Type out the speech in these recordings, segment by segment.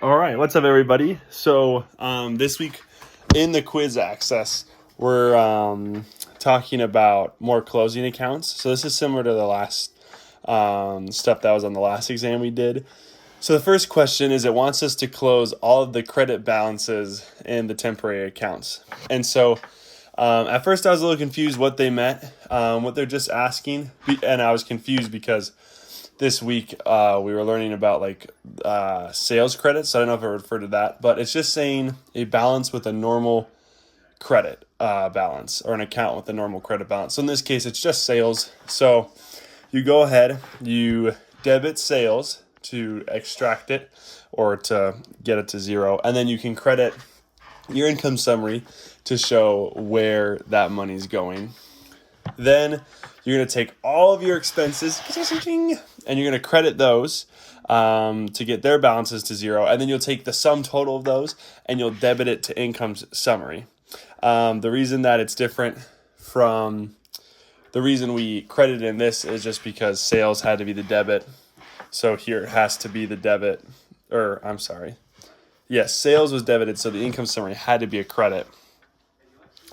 All right, what's up, everybody? So this week in the quiz access, we're talking about more closing accounts. So this is similar to the last stuff that was on the last exam we did. So the first question is, it wants us to close all of the credit balances in the temporary accounts. And so at first I was a little confused what they meant, what they're just asking, and I was confused because this week we were learning about sales credits. So I don't know if it referred to that, but it's just saying a balance with a normal credit balance, or an account with a normal credit balance. So in this case, it's just sales. So you go ahead, you debit sales to extract it or to get it to zero, and then you can credit your income summary to show where that money's going. Then you're going to take all of your expenses and you're going to credit those to get their balances to zero. And then you'll take the sum total of those and you'll debit it to income summary. The reason that it's different from the reason we credited in this is just because sales had to be the debit. So here it has to be the debit, or I'm sorry. Yes, sales was debited, so the income summary had to be a credit.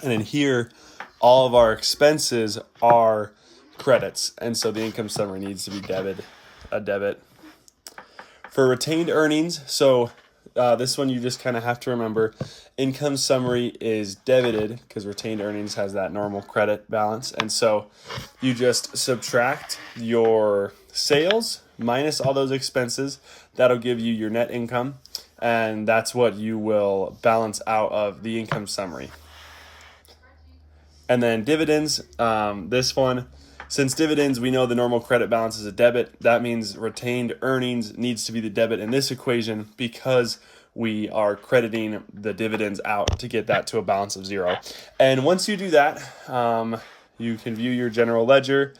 And in here, all of our expenses are credits, and so the income summary needs to be a debit. For retained earnings, so this one you just kind of have to remember, income summary is debited because retained earnings has that normal credit balance, and so you just subtract your sales minus all those expenses. That'll give you your net income, and that's what you will balance out of the income summary. And then dividends, this one, since dividends, we know the normal credit balance is a debit. That means retained earnings needs to be the debit in this equation because we are crediting the dividends out to get that to a balance of zero. And once you do that, you can view your general ledger.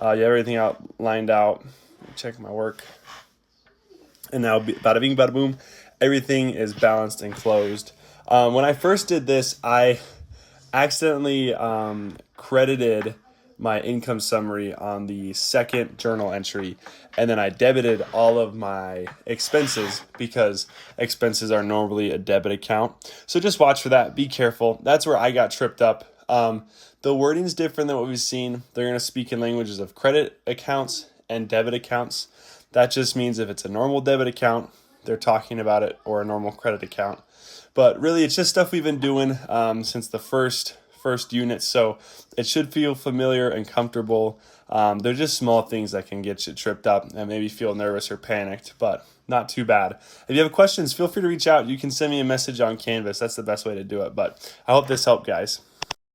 You have everything lined out. Check my work. And now, bada bing, bada boom, everything is balanced and closed. When I first did this, I accidentally credited my income summary on the second journal entry, and then I debited all of my expenses because expenses are normally a debit account. So just watch for that. Be careful. That's where I got tripped up. The wording's different than what we've seen. They're going to speak in languages of credit accounts and debit accounts. That just means if it's a normal debit account, they're talking about it, or a normal credit account. But really, it's just stuff we've been doing since the first unit, so it should feel familiar and comfortable. They're just small things that can get you tripped up and maybe feel nervous or panicked, but not too bad. If you have questions, feel free to reach out. You can send me a message on Canvas. That's the best way to do it, but I hope this helped, guys.